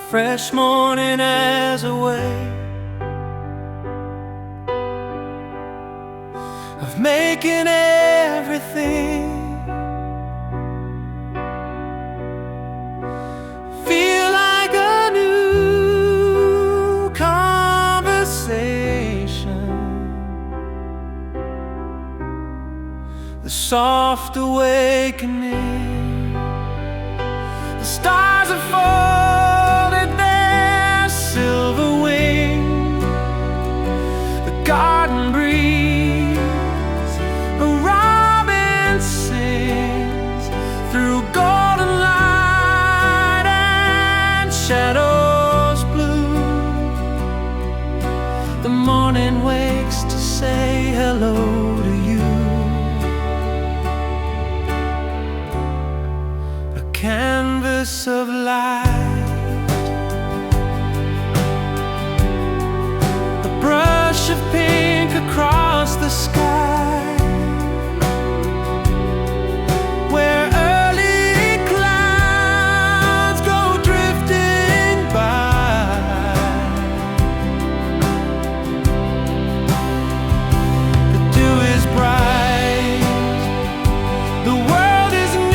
fresh morning as a way of making everything feel like a new conversation. The soft awakening, the stars have folded their silver wing, the garden breeze, a robin sings through golden light and shadows blue. The morning wakes to say hello to you. Canvas of light, a brush of pink across the sky, where early clouds go drifting by. The dew is bright, the world is new.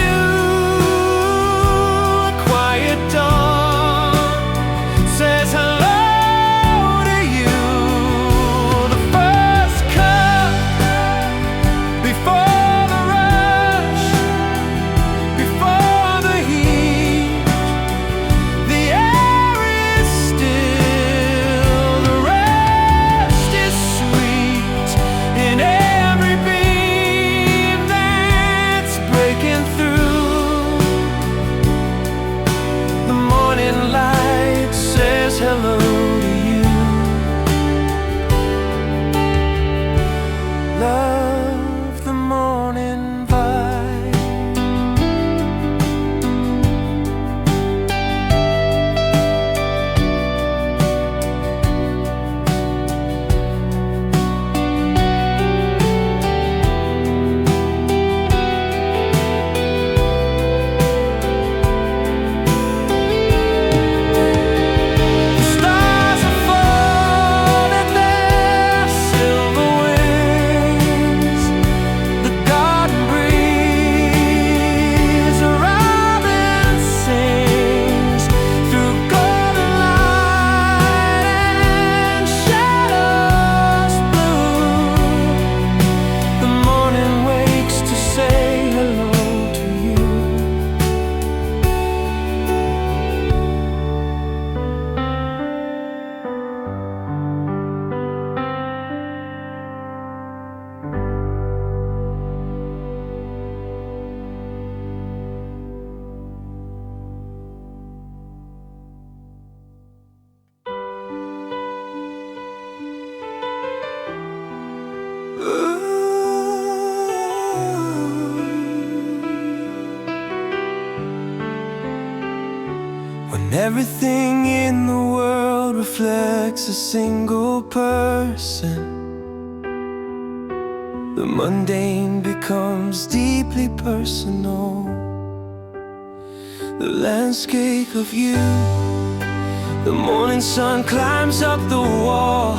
Hello to you. Love the morning vibe. When everything in the world reflects a single person, the mundane becomes deeply personal. The landscape of you, the morning sun climbs up the wall,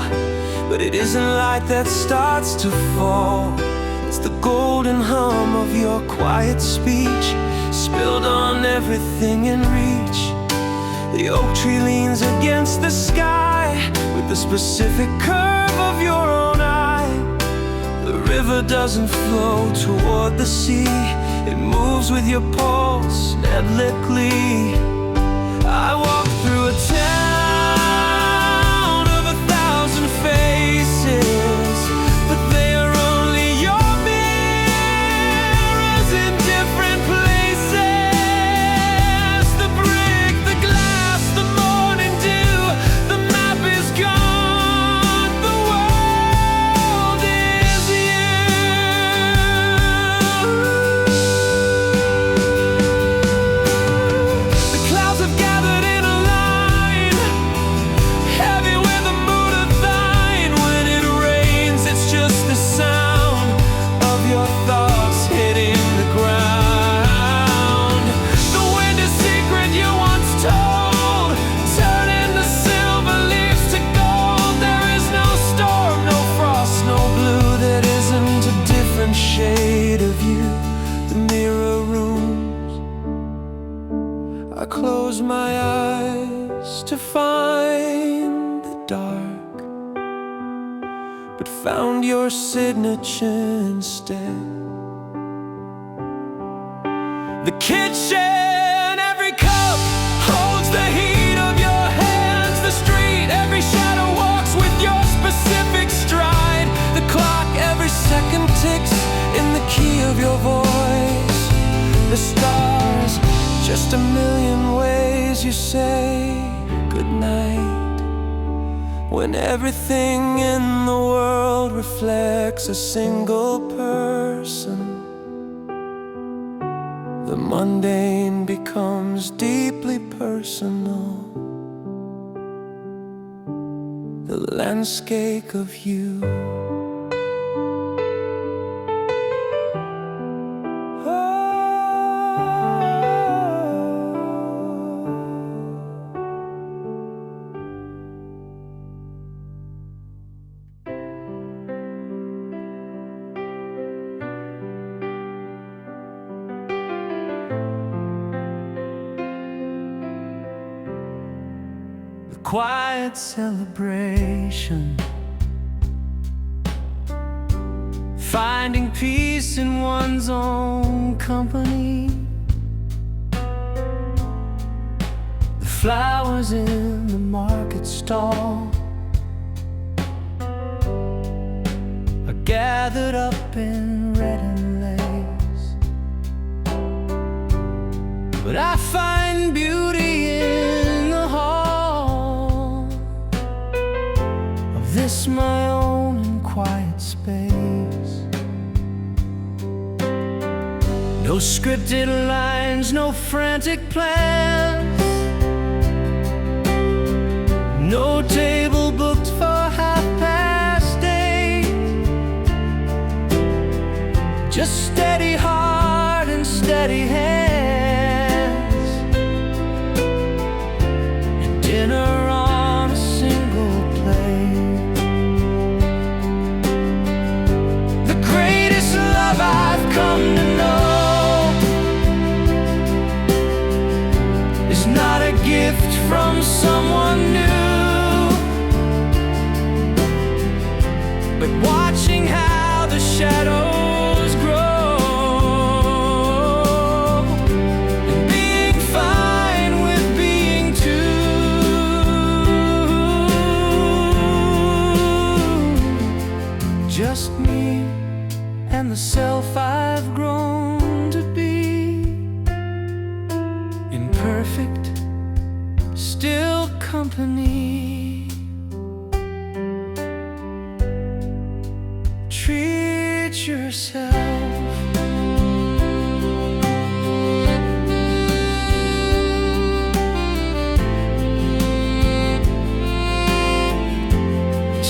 but it isn't light that starts to fall. It's the golden hum of your quiet speech, spilled on everything in reach. The oak tree leans against the sky with the specific curve of your own eye. The river doesn't flow toward the sea, it moves with your pulse rhythmically. I walk through a town of 1,000 faces, but they are only your mirrors in different places. The brick, the glass, the morning dew, the map is gone, the world is you. The clouds have gathered in a line, close my eyes to find the dark, but found your signature instead. The kitchen, every cup holds the heat of your hands. The street, every shadow walks with your specific stride. The clock, every second ticks in the key of your voice. The stars, just a million ways you say goodnight, when everything in the world reflects a single person. The mundane becomes deeply personal. The landscape of you. Quiet celebration, finding peace in one's own company. The flowers in the market stall are gathered up in red and lace, but I find beauty in the hall, this my own and quiet space. No scripted lines, no frantic plans, no table booked for 8:30. Just steady heart and steady hands, and dinner on a single plate. The greatest love I've come to know is not a gift from someone new, but watching how the shadows grow, and being fine with being two. Just me and the self I've grown to be, imperfect, still company. Treat yourself.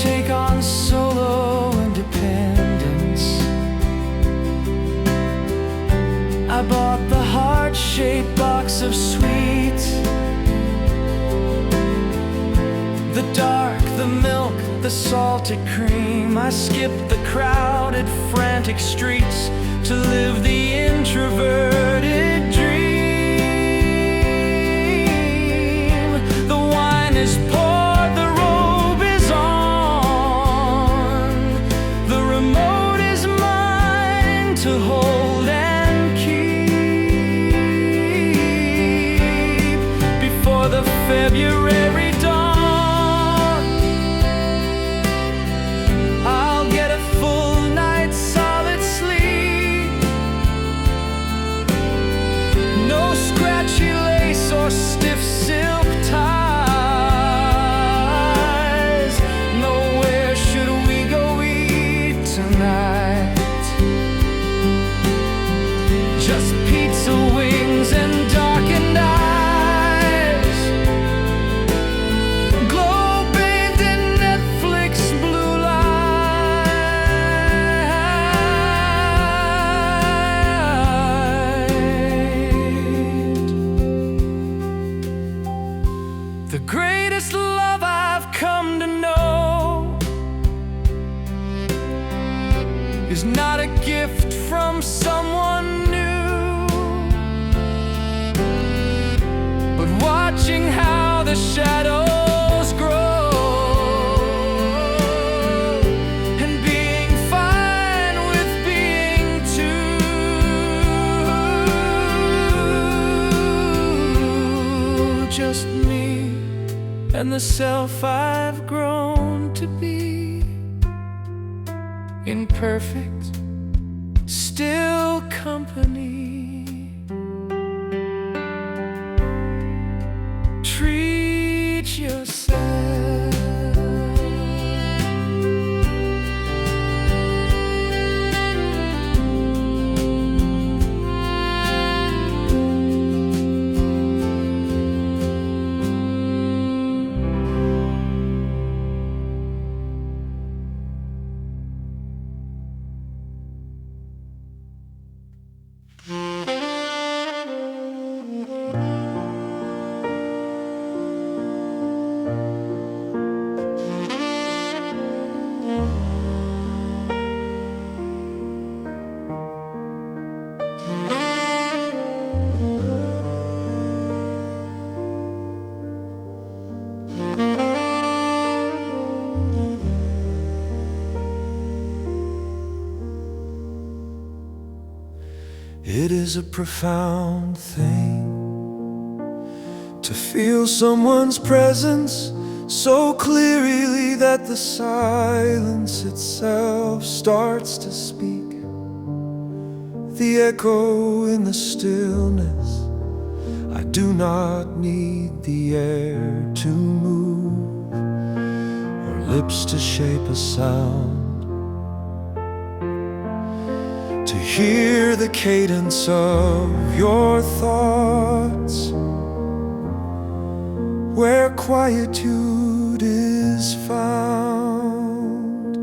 Take on solo independence. I bought the heart-shaped box of sweets, the dark, the milk, the salted cream. I skipped the crowded, frantic streets to live the introverted dream. The wine is poured, the robe is on, the remote is mine to hold and keep before the February dawn. I'll get a full night's solid sleep, no scratchy lace or stiff silk ties. Nowhere should we go eat tonight, just pizza wings and darkened eyes, glow bathed in Netflix blue light. the shadows grow, and being fine with being two. Just me and the self I've grown to be, imperfect, still company. Treat yourself. It is a profound thing to feel someone's presence so clearly that the silence itself starts to speak. The echo in the stillness. I do not need the air to move or lips to shape a sound, to hear the cadence of your thoughts, where quietude is found.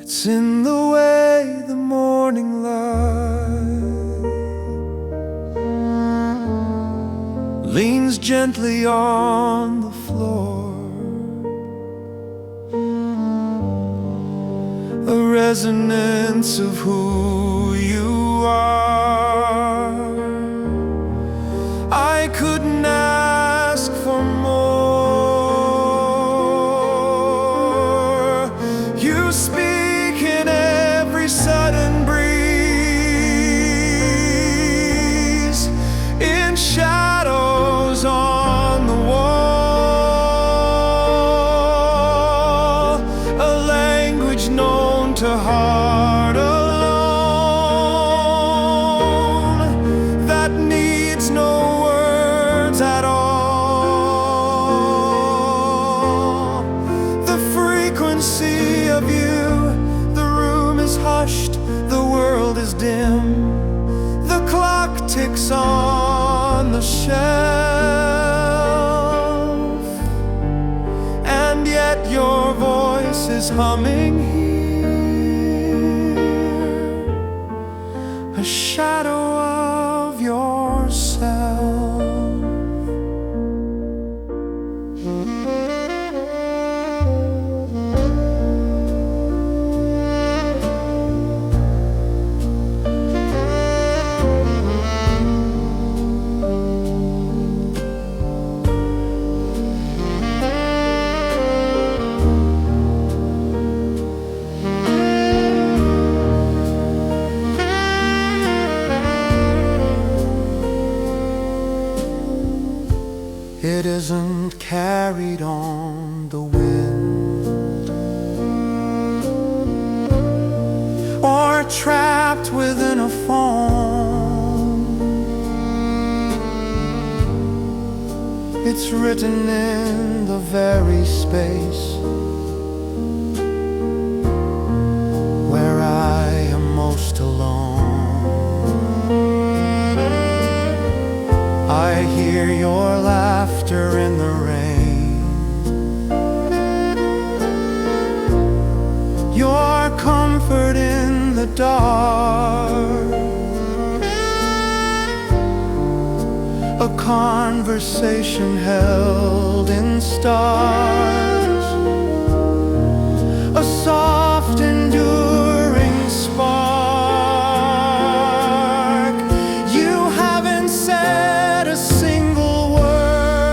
It's in the way the morning light leans gently on the floor, a resonance of who you are. I couldn't ask for more. You speak in every sudden breeze, in shadows on the wall, a language known to heart alone, that needs no words at all. The frequency of you, the room is hushed, the world is dim, the clock ticks on the shelf, and yet your voice is humming here, a shadow of yourself. It isn't carried on the wind or trapped within a foam. It's written in the very space where I am most alone. I hear your laughter in the rain, your comfort in the dark, a conversation held in stars, a soft enduring spark. You haven't said a single word,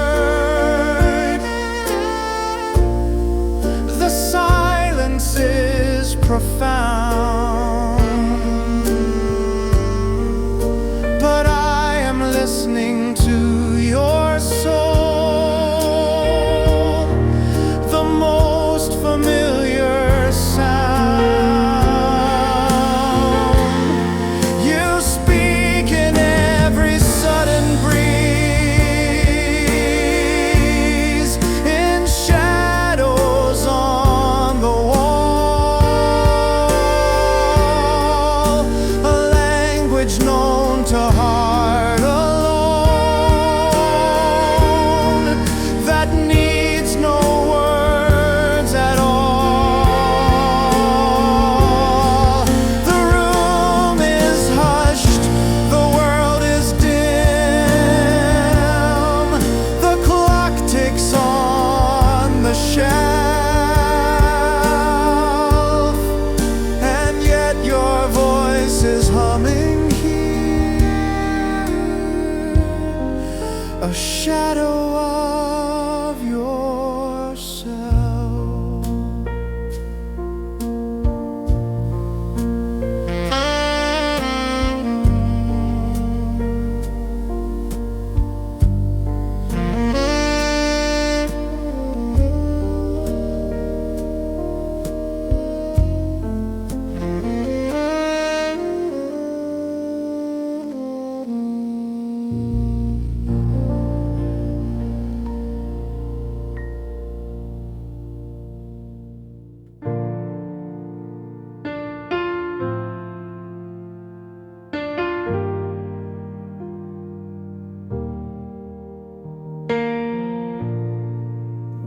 a shadow of yourself.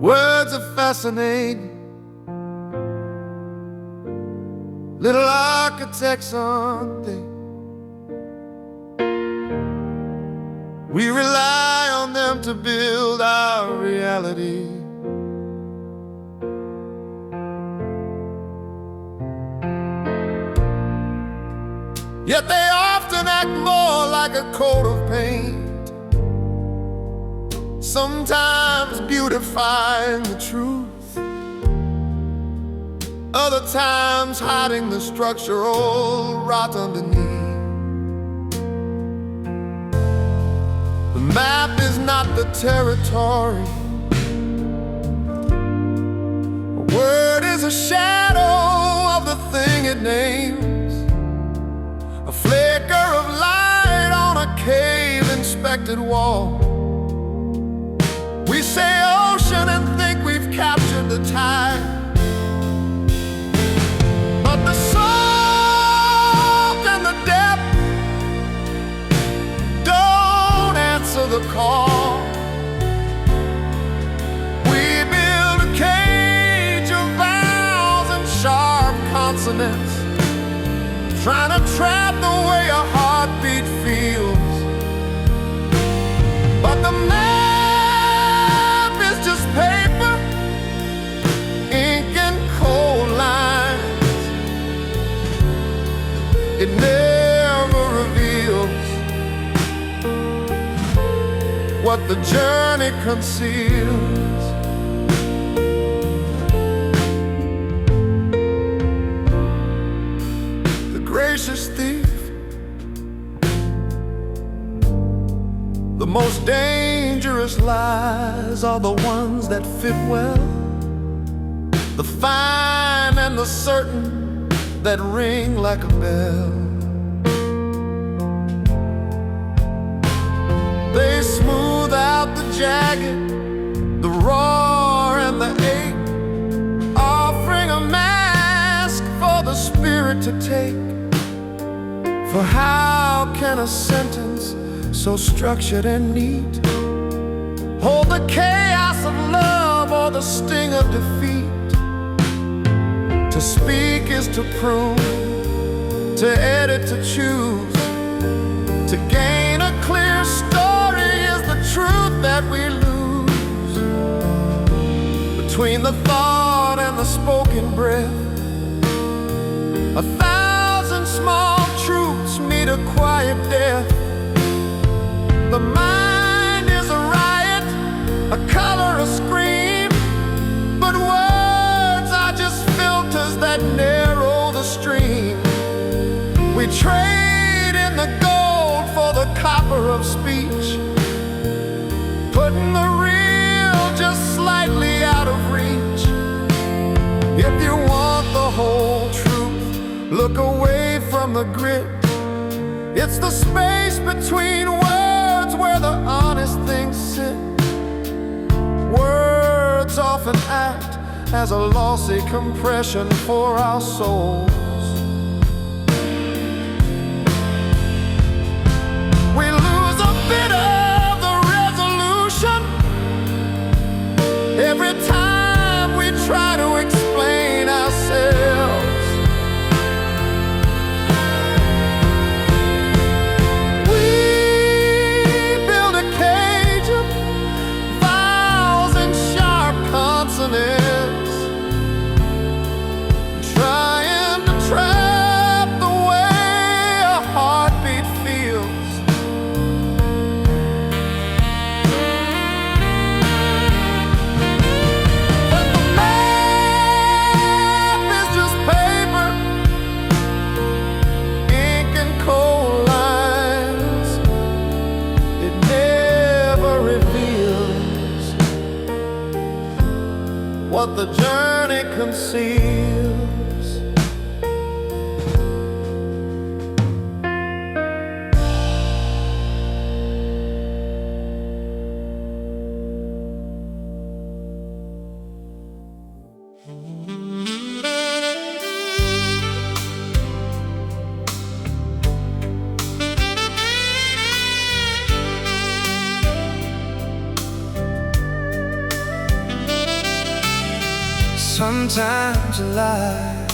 Words are fascinating, little architects, aren't they? We rely on them to build our reality. Yet they often act more like a coat of paint, sometimes beautifying the truth, other times hiding the structural rot underneath. The map is not the territory. A word is a shadow of the thing it names, a flicker of light on a cave-inspected wall. We say ocean and think we've captured the tide, but the salt and the depth don't answer the call. We build a cage of vowels and sharp consonants, trying to trap the way a heartbeat feels. But the paper, ink and cold lines, it never reveals what the journey conceals. The gracious thief, the most dangerous lies are the ones that fit well, the fine and the certain that ring like a bell. They smooth out the jagged, the roar and the ache, offering a mask for the spirit to take. For how can a sentence so structured and neat hold the chaos of love or the sting of defeat? To speak is to prune, to edit, to choose. To gain a clear story is the truth that we lose. Between the thought and the spoken breath, 1,000 small truths meet a quiet death. The mind is a riot, a color, a scream, but words are just filters that narrow the stream. We trade in the gold for the copper of speech, putting the real just slightly out of reach. If you want the whole truth, look away from the grit. It's the space between words where the honest things sit. Words often act as a lossy compression for our souls. We lose a bit of the resolution every time we try to explain ourselves. Trying to what the journey conceals. Sometimes life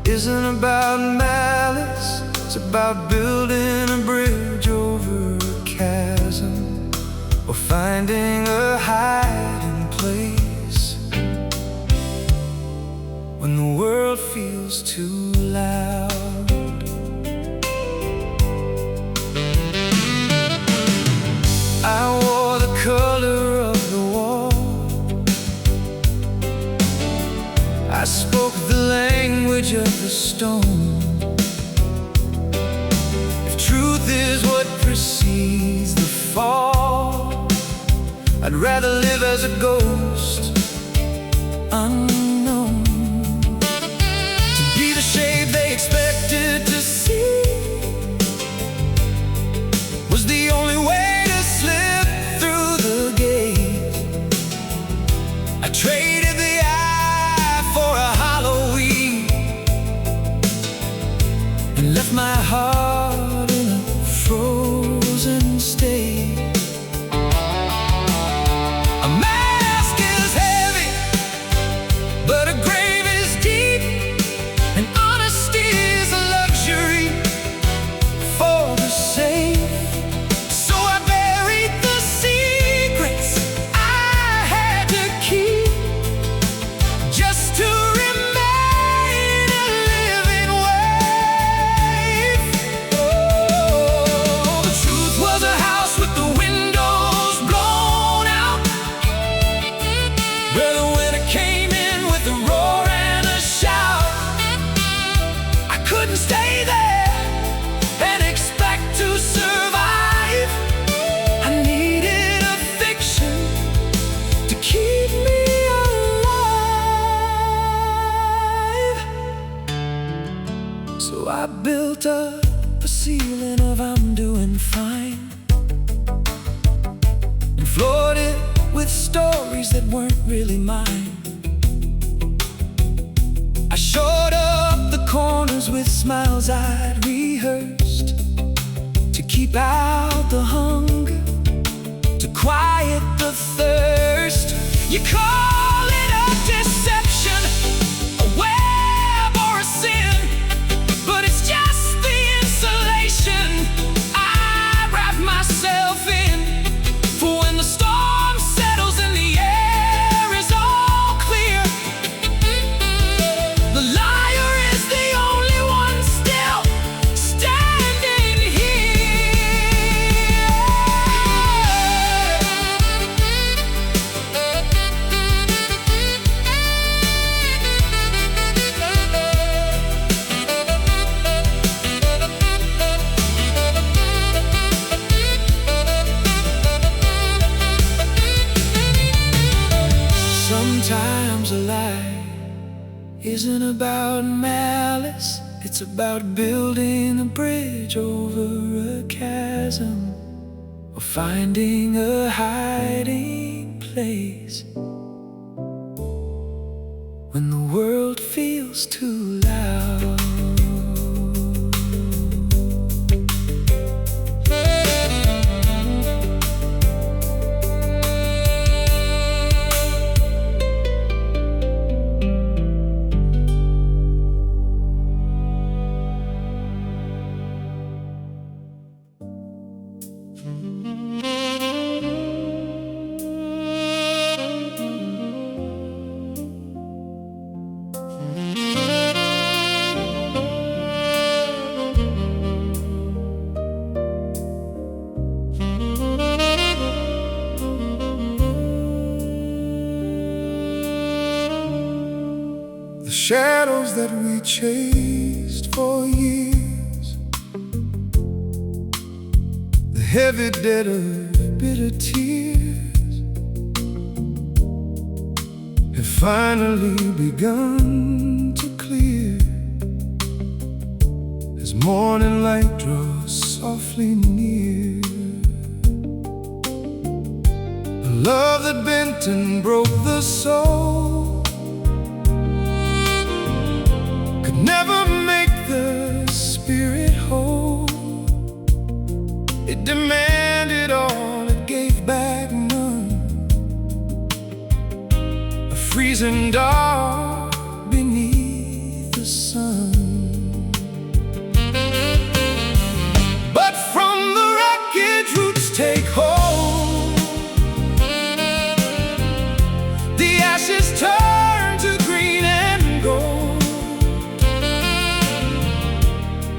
isn't about malice, it's about building a bridge over a chasm, or finding a hiding place when the world feels too loud. I wore the color of the wall, I spoke the language of the stone. If truth is what precedes the fall, I'd rather live as a ghost, unknown. To be the shape they expected to see was the only way to slip through the gate. I traded the for a Halloween and left my heart in a frozen state. A mask is heavy, but a grave is deep, and honesty is a luxury for the safe. So I buried the secrets I had to keep, just to remain a living wave. Oh, the truth was a house with the windows blown out, where the winter came in with a roar and a shout. I couldn't stay there and expect to survive. I needed a fiction to keep me alive. So I built up a ceiling of I'm doing fine, and floored it with stories that weren't really mine. I shored up the corners with smiles I'd rehearsed, to keep out the hunger, to quiet the thirst. You call it a deception, a web or a sin, but it's just the insulation I wrap myself in, for when the storm settles and the air is all clear, the liar is the only one still standing here. Sometimes a lie isn't about malice, it's about building a bridge over a chasm, or finding a hiding place when the world feels too loud. Shadows that we chased for years, the heavy debt of bitter tears, have finally begun to clear as morning light draws softly near. A love that bent and broke the soul could never make the spirit whole. It demanded all, it gave back none. A freezing dark beneath the sun. But from the wreckage roots take hold. The ashes turn to green and gold.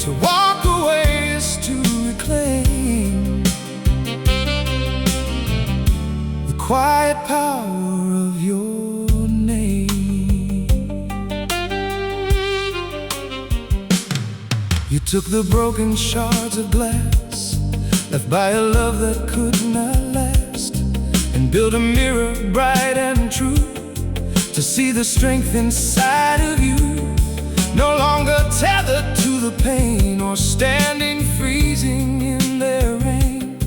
To walk away is to reclaim the quiet power of your name. You took the broken shards of glass left by a love that could not last, and built a mirror bright and true to see the strength inside of you. No longer tethered to the pain or standing freezing in their rain.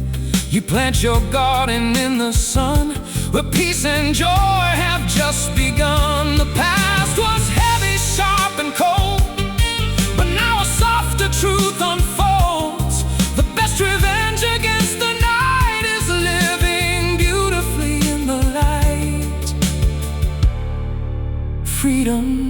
You plant your garden in the sun where peace and joy have just begun. The past was heavy, sharp and cold, but now a softer truth unfolds. The best revenge against the night is living beautifully in the light. Freedom.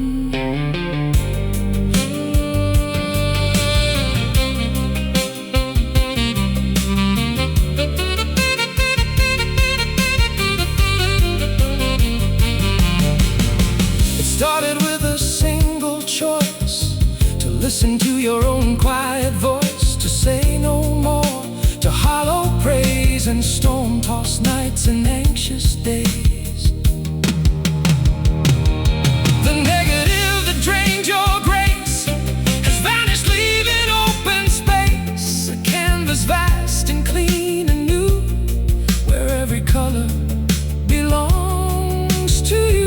Started with a single choice, to listen to your own quiet voice, to say no more, to hollow praise and storm-tossed nights and anxious days. The negative that drained your grace has vanished, leaving open space, a canvas vast and clean and new, where every color belongs to you.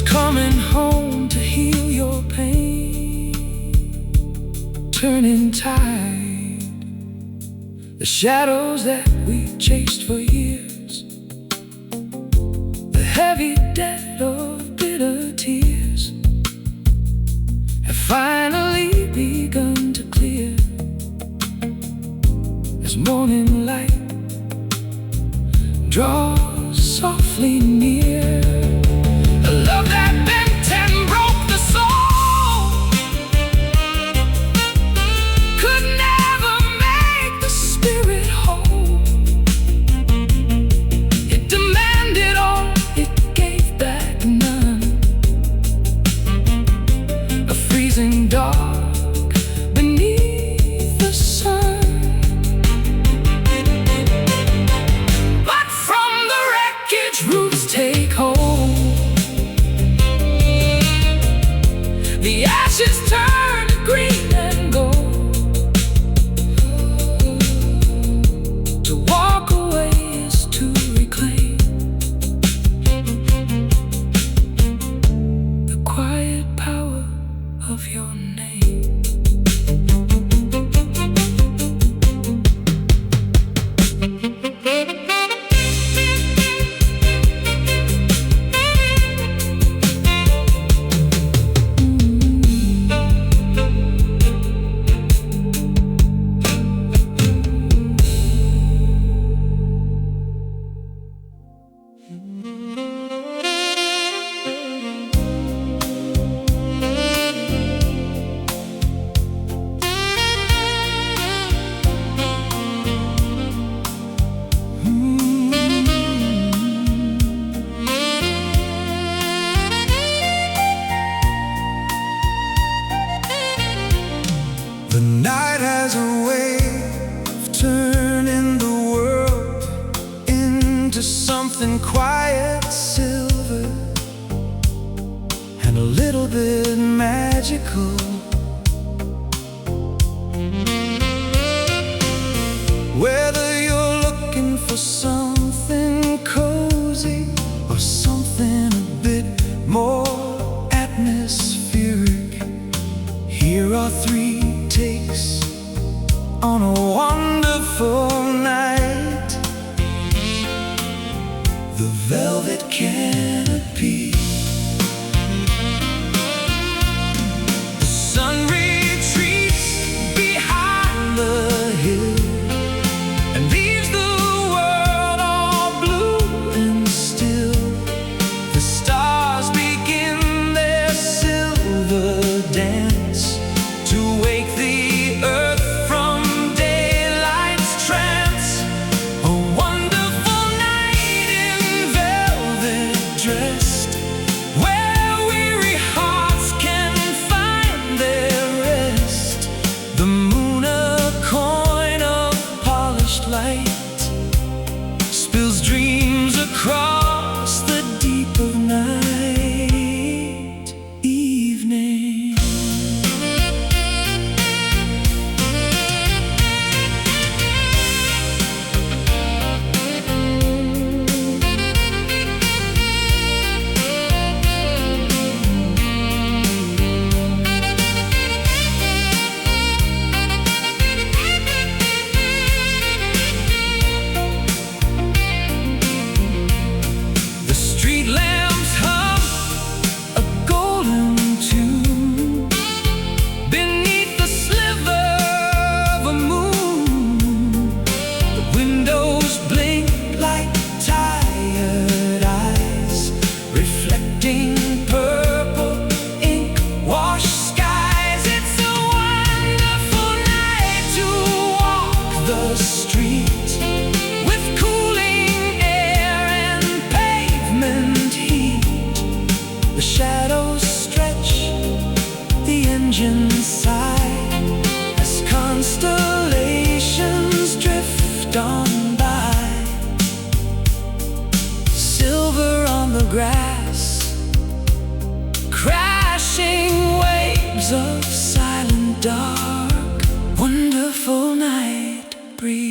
Coming home to heal your pain, turning tide. The shadows that we chased for years, the heavy debt of bitter tears, have finally begun to clear as morning light draws softly near. A love that bent and broke the soul could never make the spirit whole. quiet silver and a little bit magical. Whether you're looking for something cozy or something a bit more atmospheric, here are 3 takes on a wonderful night. The velvet canopy, the sun retreats behind the hill and leaves the world all blue and still. The stars begin their silver dance to wake the earth from daylight's trance. A wonderful night in velvet dressed, where weary hearts can find their rest. The moon, a coin of polished light, spills dreams across the deep of night. Evening, the street lamps hum a golden tune beneath the sliver of a moon. The windows blink like tired eyes, reflecting purple ink washed skies. It's a wonderful night to walk the street with cooling air and pavement heat. The shadows stretch, the engines sigh as constellations drift on by. Silver on the grass, crashing waves of silent dark. Wonderful night breeze.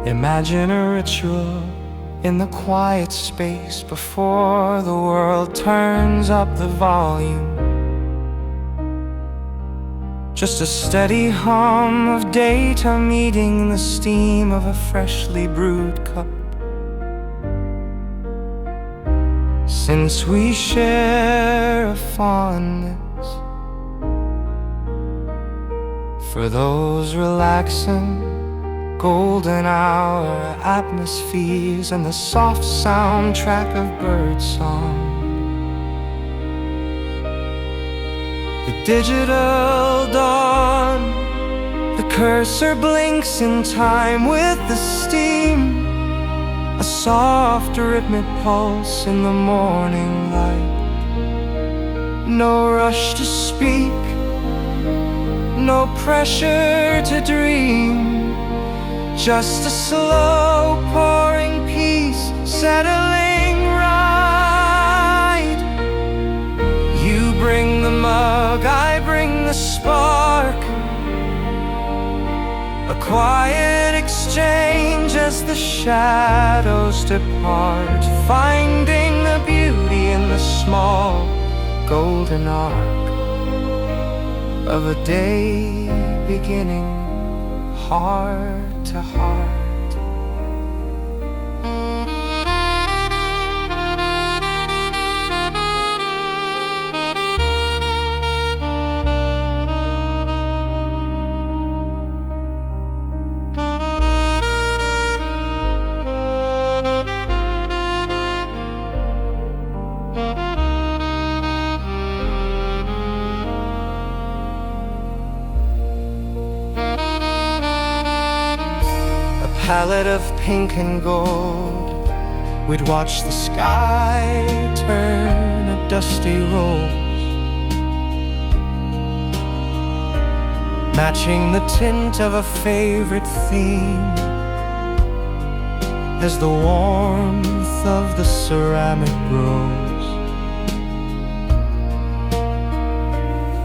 Imagine a ritual in the quiet space before the world turns up the volume. Just a steady hum of data meeting the steam of a freshly brewed cup. Since we share a fondness for those relaxing golden hour atmospheres and the soft soundtrack of birdsong. The digital dawn, the cursor blinks in time with the steam, a soft rhythmic pulse in the morning light. No rush to speak, no pressure to dream, just a slow pouring peace settling right. You bring the mug, I bring the spark, a quiet exchange as the shadows depart, finding the beauty in the small golden arc of a day beginning heart to heart. Palette of pink and gold, we'd watch the sky turn a dusty rose, matching the tint of a favorite theme as the warmth of the ceramic grows.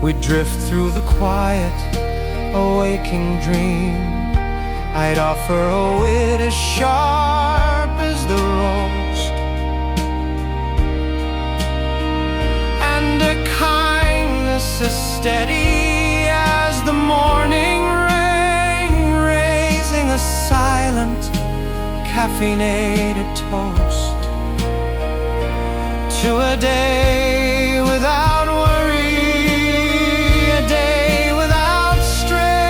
We'd drift through the quiet, awaking dream. I'd offer a wit as sharp as the rose, and a kindness as steady as the morning rain, raising a silent, caffeinated toast to a day without worry, a day without strain.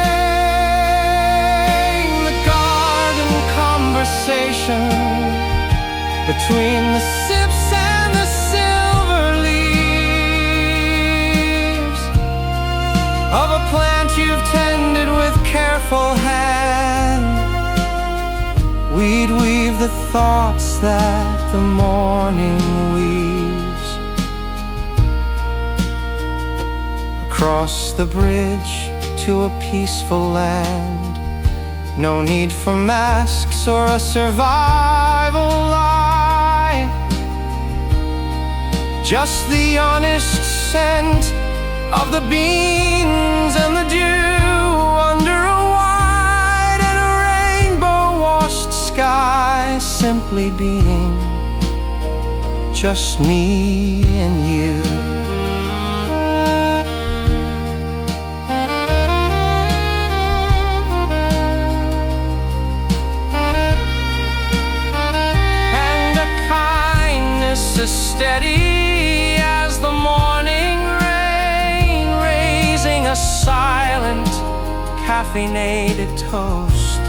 Between the sips and the silver leaves of a plant you've tended with careful hand, we'd weave the thoughts that the morning weaves across the bridge to a peaceful land. No need for masks or a survival lie, just the honest scent of the beans and the dew under a wide and a rainbow-washed sky, simply being just me and you. As steady as the morning rain, raising a silent, caffeinated toast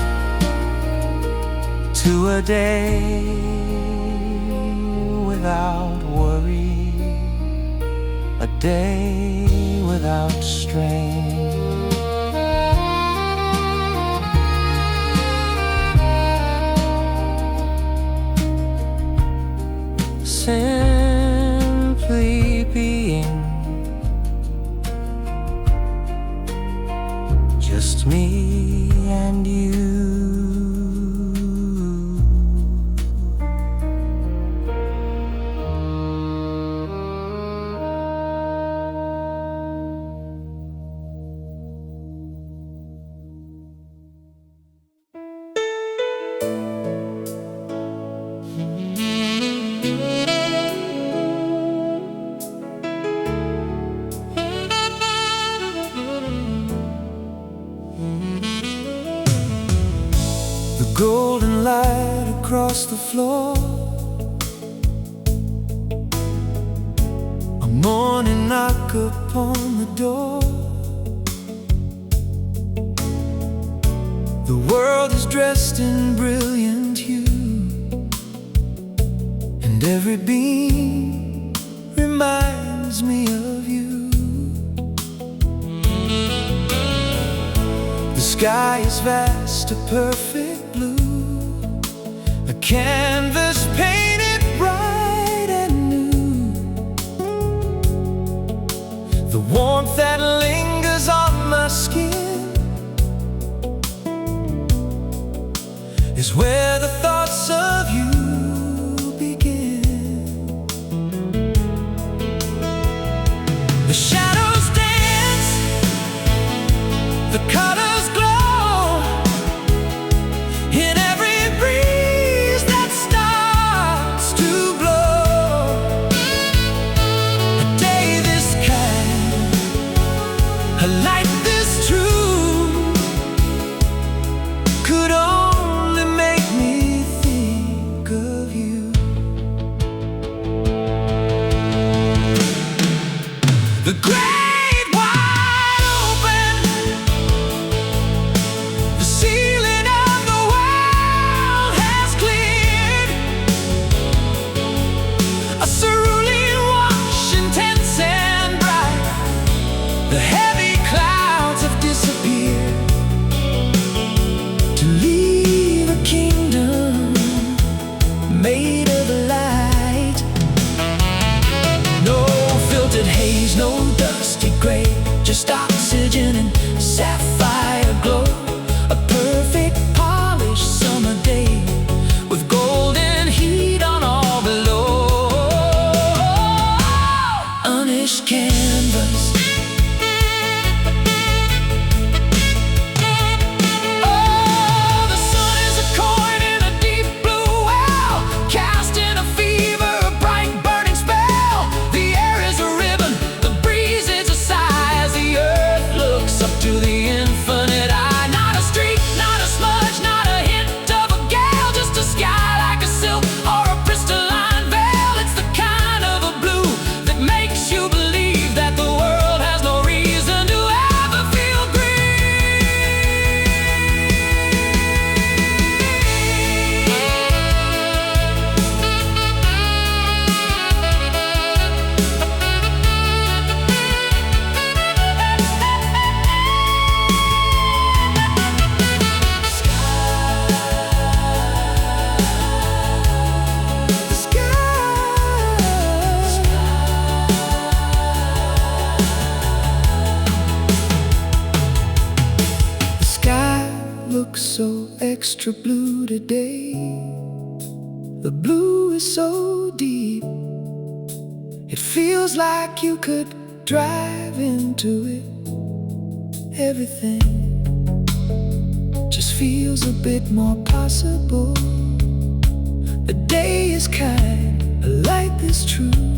to a day without worry, a day without strain. Simply being just me and you. Golden light across the floor, a morning knock upon the door. The world is dressed in brilliant hue, and every beam reminds me of you. The sky is vast, a perfect blue, a canvas painted bright and new. The warmth that lingers on my skin is where the thoughts of you begin. The shadows dance, the colors glow, extra blue today. The blue is so deep, it feels like you could drive into it. Everything just feels a bit more possible. The day is kind, a light is true.